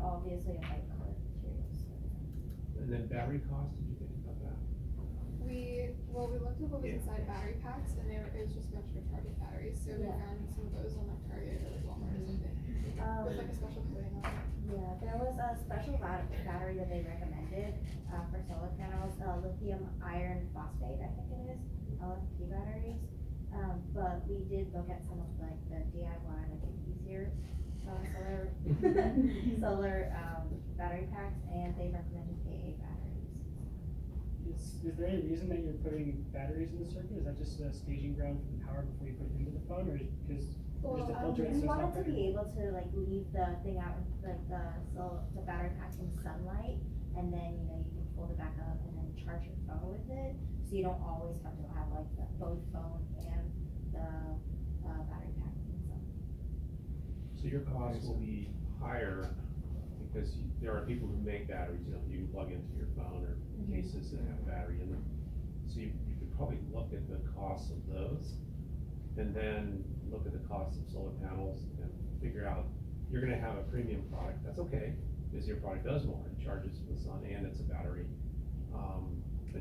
obviously a white color material. And then battery cost, did you think about that? We looked at what was inside battery packs, and it was just meant for charging batteries, so we found some of those on like Target or like Walmart or something. With like a special coating on it. Yeah, there was a special battery that they recommended, for solar panels, lithium iron phosphate, I think it is, LFP batteries. But we did look at some of like the DIY, like easier, solar, battery packs, and they recommended AA batteries. Is there any reason that you're putting batteries in the circuit? Is that just a staging ground for the power before you put it into the phone, or because just to filter it so We it's not wanted to burning? be able to like leave the thing out, like the battery pack in sunlight, and then, you know, you can fold it back up and then charge your phone with it, so you don't always have to have like both phone and the battery pack in sunlight. So your cost will be higher because there are people who make batteries, you know, you can plug into your phone or cases that have battery in them. So you could probably look at the cost of those and then look at the cost of solar panels and figure out, you're gonna have a premium product, that's okay, because your product does more, it charges from the sun and it's a battery.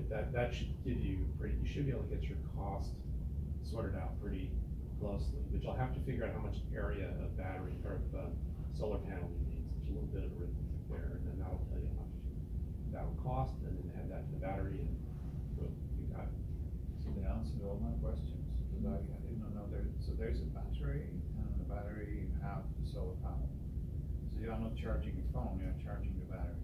But that should give you you should be able to get your cost sorted out pretty closely, but you'll have to figure out how much area of battery or of solar panel you need. So there's a little bit of arithmetic there, and then that'll tell you how much that will cost, and then add that to the battery, and boom, you got it. So they answered all my questions, because I did not know so there's a battery, and the battery you have the solar panel. So you're not charging your phone, you're charging the battery.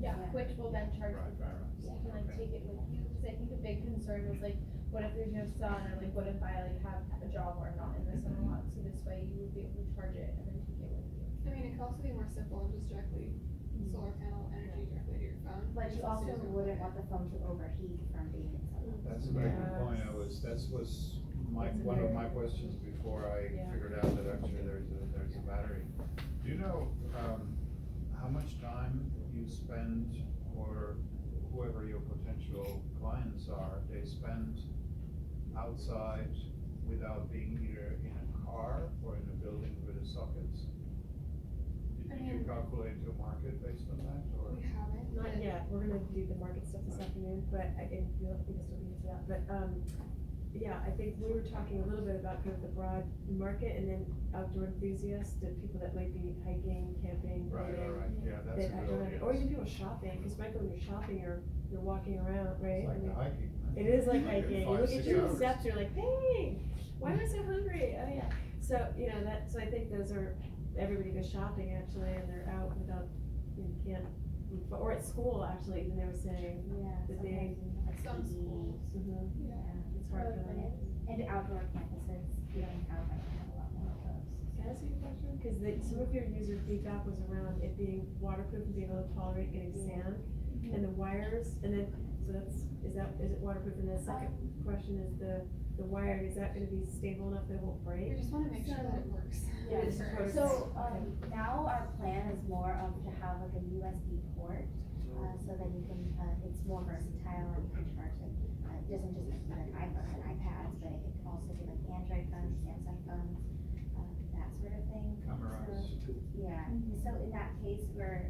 Yeah, which will then charge Right, the phone, so you can like take it with you, because I think the big concern was like, what if there's no sun, or like, what if I like have a job where I'm not in the sun a lot, so this way you would be able to charge it and then take it with you. I mean, it could also be more simple and just directly solar panel energy directly to your phone. But you Just also as soon as wouldn't plug want the phone to overheat from being in sunlight. That's a very good point, that was one of my questions before I figured out that actually there's a battery. Do you know, how much time you spend, or whoever your potential clients are, they spend outside without being either in a car or in a building with the sockets? Did you calculate your market based on that, or? We haven't. Not yet, we're gonna do the market stuff this afternoon, but I think we'll still get to that, but, yeah, I think we were talking a little bit about kind of the broad market, and then outdoor enthusiasts, the people that might be hiking, camping, Right, boating, yeah, that's that a outdoor, good or even audience. people shopping, cause Michael, when you're shopping, you're walking around, right? It's like I mean, the hiking. right? it is like You hiking, you do look at 5-6 your hours. steps, you're like, hey, why am I so hungry? Oh, yeah, so, you know, so I think those are, everybody goes shopping actually, and they're out without, you can't, or at school, actually, even they were saying, Yeah, that they, sometimes in like Some PE, schools. yeah, it's hard for them. and outdoor campuses, you don't have a lot more of those. Can I ask you a question? Cause some of your user feedback was around it being waterproof and being able to tolerate getting sand, and the wires, and then, so is it waterproof? And the second question is the wire, is that gonna be stable enough that it won't We break? just wanna make sure that it works. Yeah, It's supposed so, Okay. now our plan is more of to have like a USB port, so that you can, it's more versatile and you can charge it. It doesn't just be like iPhones and iPads, but it can also be like Android phones, Samsung phones, that sort of thing. Cameras. Yeah, so in that case, we're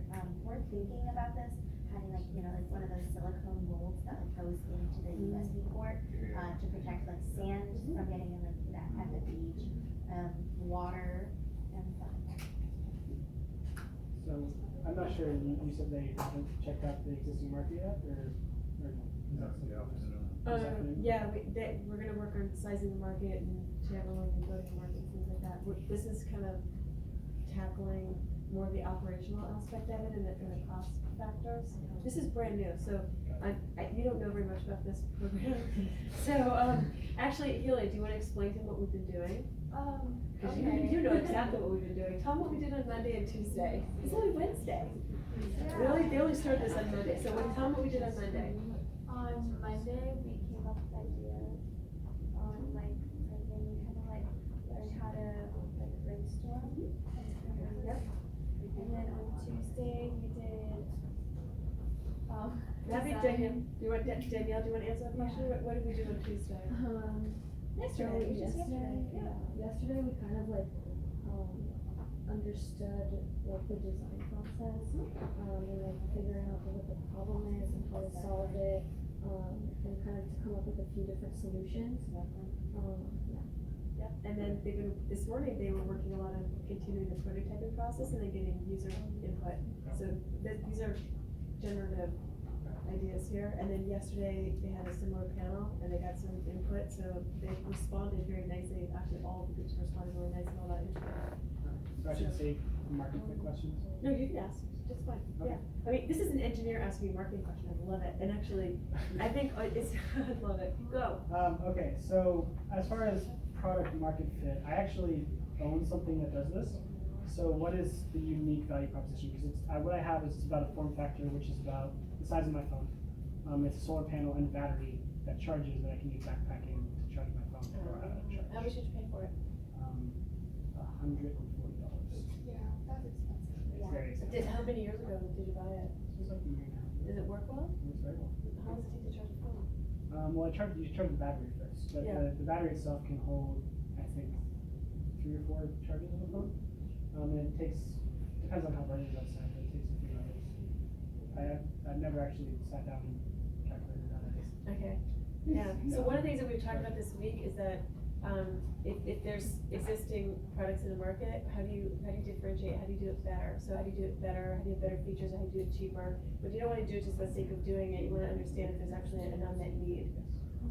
thinking about this, having like, you know, like one of those silicone molds that like goes into the USB port, to protect like sand from getting in like that at the beach, water and stuff like that. So, I'm not sure, you said they haven't checked out the existing market yet, or no? No, the afternoon. Yeah, we're gonna work on sizing the market and channeling and go to the market and things like that. This is kind of tackling more of the operational aspect of it and the cost factors. This is brand new, so you don't know very much about this program. So, actually, Healy, do you wanna explain to them what we've been doing? Cause you know exactly what we've been doing. Tell them what we did on Monday and Tuesday. It's only Wednesday. They only started this on Monday, so tell them what we did on Monday. On Monday, we came up with ideas on like, and then we kind of like learned how to like brainstorm. Yep. And then on Tuesday, we did, Maybe design. Danielle, do you want to answer that question? What did we do on Tuesday? Yesterday, just yesterday, yesterday. yeah. Yesterday, we kind of like, understood like the design process, and like figuring out what the problem is and how to solve it, and kind of to come up with a few different solutions. Yep, and then they've been, this morning, they were working a lot on continuing the prototyping process and then getting user input. So these are generative ideas here, and then yesterday, they had a similar panel, and they got some input, so they responded very nicely. Actually, all of the groups responded really nice and all that input. So I should say market fit questions? No, you can ask, just fine, yeah. I mean, this is an engineer asking a marketing question, I love it, and actually, I think it's, I love it, go. Okay, so as far as product market fit, I actually own something that does this. So what is the unique value proposition? Because it's, what I have is about a form factor, which is about the size of my phone. It's a solar panel and battery that charges that I can use backpacking to charge my phone. How much did you pay for it? $140. Yeah, that's expensive. It's very expensive. How many years ago did you buy it? It was like a year and a half. Does it work well? It works very well. How long does it take to charge a phone? Well, you charge the battery first, but Yeah. the battery itself can hold, I think, 3 or 4 charges of a phone. And it takes, depends on how bright it is outside, but it takes a few hours. I've never actually sat down and calculated how that is. Okay, yeah, so one of the things that we've talked about this week is that, if there's existing products in the market, how do you differentiate, how do you do it better? So how do you do it better, how do you have better features, how do you do it cheaper? But you don't wanna do it just for the sake of doing it, you wanna understand if there's actually an unmet need.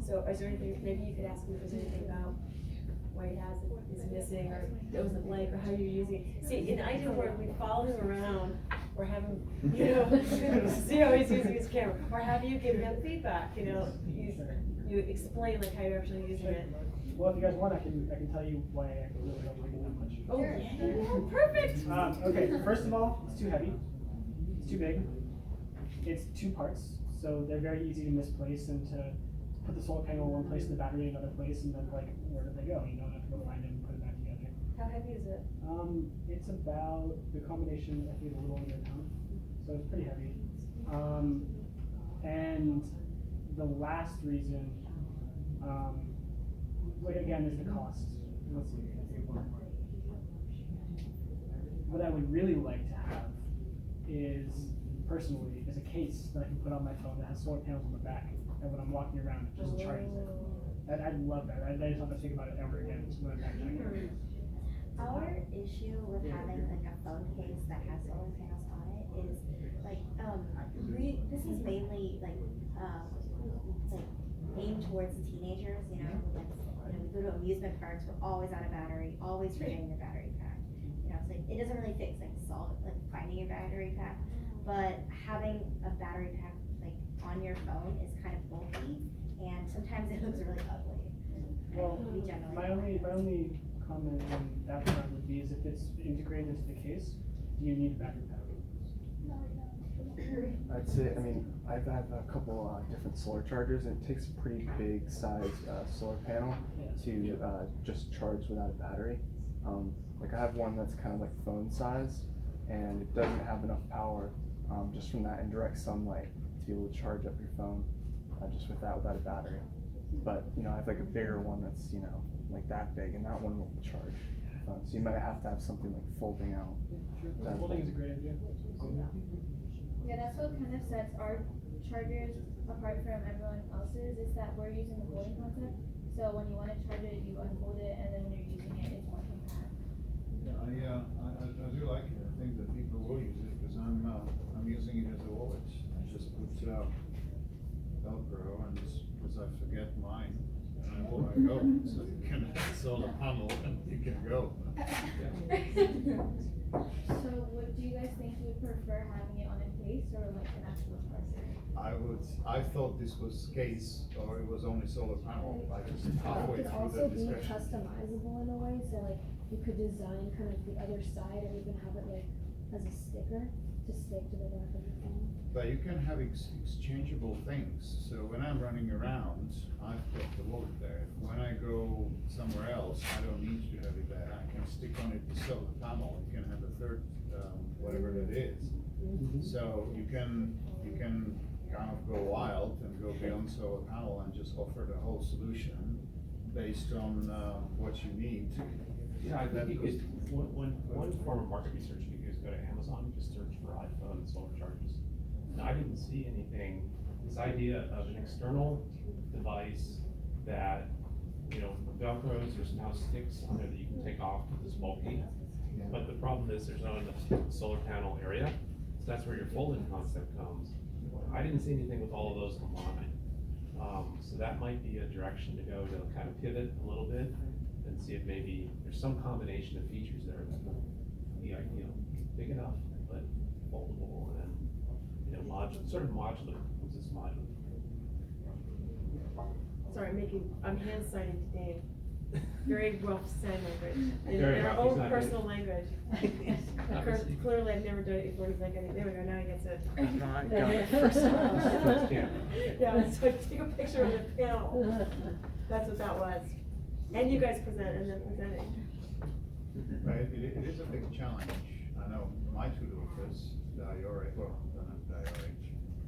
So is there anything, maybe you could ask him if there's anything about why he has it, is missing, or doesn't like, or how you're using it. See, in ideal world, we follow him around, or have him, you know, see how he's using his camera, or have you give him feedback, you know, you explain like how you're actually using it. Well, if you guys want, I can tell you why I really don't like it that much. Oh, yeah, perfect. Okay, first of all, it's too heavy, it's too big, it's 2 parts, so they're very easy to misplace and to put the solar panel in one place and the battery in another place, and then like, where did they go? You don't have to go find them and put it back together. How heavy is it? It's about, the combination, I think, a little under a pound, so it's pretty heavy. And the last reason, again, is the cost. Let's see. What I would really like to have is, personally, is a case that I can put on my phone that has solar panels on the back, and when I'm walking around, it just charges it. I'd love that. I just don't have to think about it ever again when I'm backpacking. Our issue with having like a phone case that has solar panels on it is like, this is mainly like aimed towards teenagers, you know, like, we go to amusement parks, we're always out of battery, always forgetting your battery pack. You know, it's like, it doesn't really fix finding your battery pack, but having a battery pack like on your phone is kind of bulky, and sometimes it looks really ugly. Well, We generally my only comment on that front would be is if it's integrated into the case, do you need a battery pack? I'd say, I mean, I've had a couple different solar chargers, and it takes a pretty big size solar panel to just charge without a battery. Like I have one that's kind of like phone size, and it doesn't have enough power just from that indirect sunlight to be able to charge up your phone just without a battery. But you know, I have like a bigger one that's, you know, like that big, and that one won't charge. So you might have to have something like folding out. Folding is a great idea. Yeah, that's what kind of sets our chargers apart from everyone else's, is that we're using the folding concept. So when you wanna charge it, you unfold it, and then when you're using it, it's more compact. Yeah, I do like it. I think that people will use it, because I'm using it as a wallet. I just put Velcro, and because I forget mine, and I know where I go, so you can install the panel and you can go. So do you guys think you would prefer having it on a case or like an actual charger? I thought this was case, or it was only solar panel. I just halfway It could through also the be discussion. customizable in a way, so like you could design kind of the other side and even have it like as a sticker to stick to the back of your phone. But you can have exchangeable things. So when I'm running around, I've got the wallet there. When I go somewhere else, I don't need to have it there. I can stick on it the solar panel. You can have a third, whatever that is. So you can kind of go wild and go beyond solar panel and just offer the whole solution based on what you need. Yeah, I think you could, one form of market research you could do is go to Amazon, just search for iPhone solar chargers. And I didn't see anything, this idea of an external device that, you know, Velcros, there's now sticks on there that you can take off because it's bulky. But the problem is there's not enough solar panel area, so that's where your fold-in concept comes. I didn't see anything with all of those combined. So that might be a direction to go to kind of pivot a little bit and see if maybe there's some combination of features there that will be, you know, big enough, but foldable and, you know, modular, sort of modular, what's this modular? Sorry, I'm hand signing to Dave. Very rough sign language, Very in our rough, he's own not personal language. Clearly, I've never done it before, he's like, there we go, now he gets it. Yeah, so take a picture of the panel, that's what that was. And you guys present, and then presenting. Right, it is a big challenge. I know my to-do list, diorite, well, not diorite,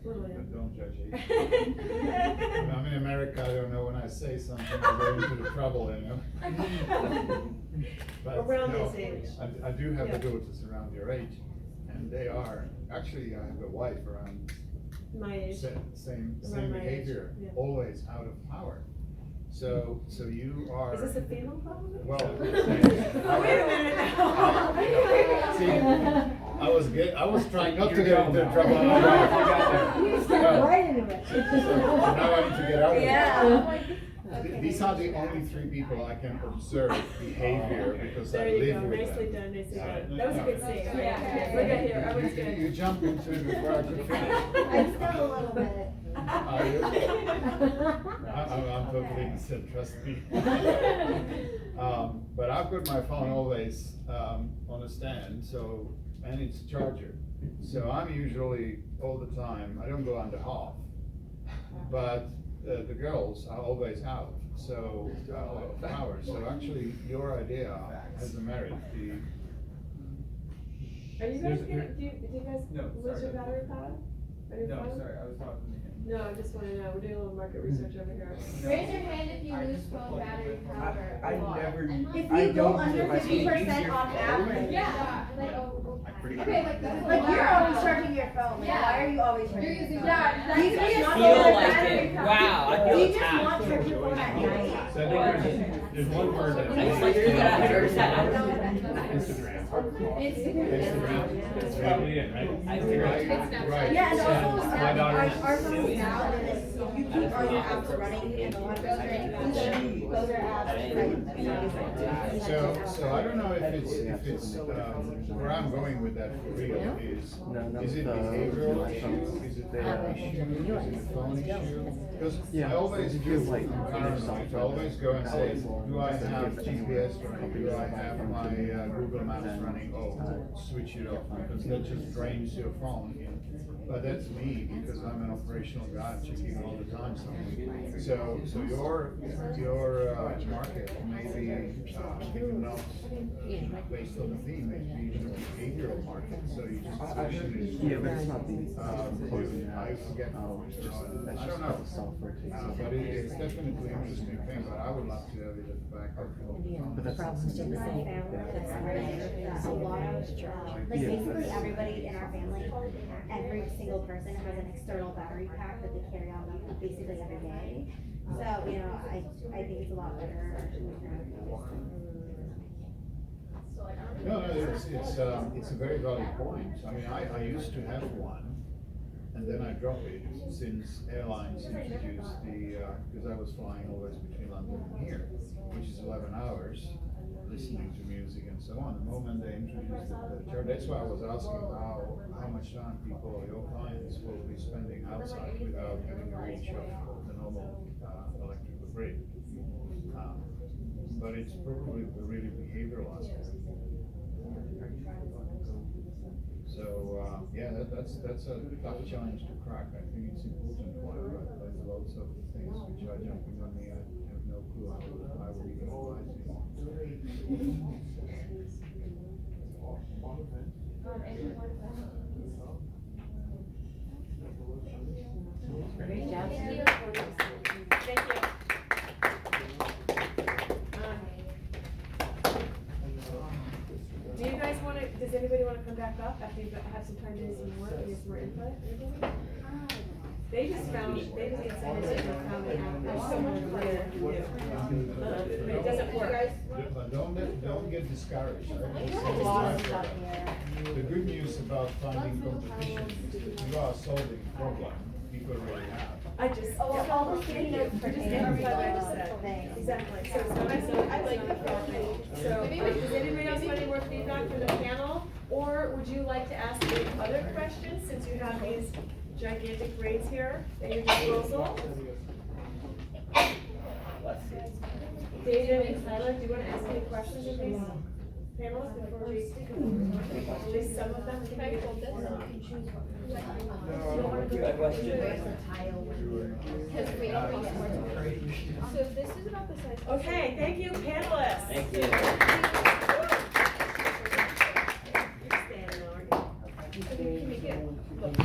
but don't judge it. I'm in America, I don't know when I say something, I go into the trouble, you know? But, Around no, this age. I do have Yeah. the daughters around your age, and they are, actually, I have a wife around My age. same Around my age, behavior, yeah. always out of power. So you are. Is this a female problem? Well. Oh, wait a minute now. See, I was trying not to You're get into going trouble. now. You stepped right into it. So now I need to get out of it. Yeah. These are the only three people I can observe behavior because I There you live go, with nicely them. done, nicely done. No, That was a no. good save. Yeah. We're good here, everyone's good. You jumped into it before I could finish. I'm still a little bit. Are you? I'm totally innocent, trust me. But I've got my phone always, on a stand, so, and it's a charger. So I'm usually, all the time, I don't go under half. But, the girls are always out, so, power. So actually, your idea has a merit. Are you guys, do you guys No, lose your sorry. battery power? Are you No, fine? sorry, I was talking to him. No, I just wanna know, we're doing a little market research over here. Raise your hand if you lose phone battery power a lot. If I you go don't under do my 50% on phone. average. Yeah, like, Okay, like you're always charging your phone, like Yeah. why are you always charging You're your using phone? that. Do you That's just not feel feel like like battery it. power? Wow, I Do feel you just attacked. want to charge your phone at night? So I think there's one word that. It's like you're gonna have to set up. Instagram. Instagram. That's probably it, right? I figured Right. Yeah, and also My daughter's. our phones now, and if you keep all your apps running and a lot of those are apps, So I don't know if it's, where I'm going with that for real is it behavioral issue, is it the issue, is it a phone issue? Because Yeah, I always it feel feels like like, paranoid, I always go and say, do I have GPS running, do I have my Google Maps running, oh, switch it off, because that just drains your phone. But that's me, because I'm an operational guy, checking all the time something. So your market may be, not based on the theme, maybe even a behavioral market, so you just position it. Yeah, but it's not the closing I forget, that's I just don't how know. the software takes But it's definitely an interesting thing, but I would love to have it at the back of the But that's not something My that- family, a lot of, like basically everybody in our family, every single person has an external battery pack that they carry on them basically every day. So, you know, I think it's a lot better. No, it's a very valid point. I mean, I used to have one, and then I dropped it since airlines introduced because I was flying always between London and here, which is 11 hours, listening to music and so on. The moment they introduced the charge, that's why I was asking how much time people or your clients will be spending outside without having a reach of the normal electrical grid. But it's probably the really behavioral aspect. So, yeah, that's a tough challenge to crack. I think it's important one, but there's lots of things which are jumping on me. I have no clue how I would even advise you. Great job. Thank you. does anybody wanna come back up after you have some time to do some more, and get some more input? Anybody? They just found it, they just got some message and found it out, there's so much more to do. But it doesn't work. But don't get discouraged. There's lots of stuff here. The good news about finding competition is you are solving a problem people really have. I just, All the sticky notes for just Anne clarify what I are just said. things. Exactly, so I like the format. So, does anybody else want any more feedback from the panel? Or would you like to ask any other questions, since you have these gigantic rates here at your disposal? David and Tyler, do you wanna ask any questions of these panelists before we, at least some of them? Can I hold this? So this is about the size. Okay, thank you, panelists. Thank you. You're standing, aren't you? Can we make it look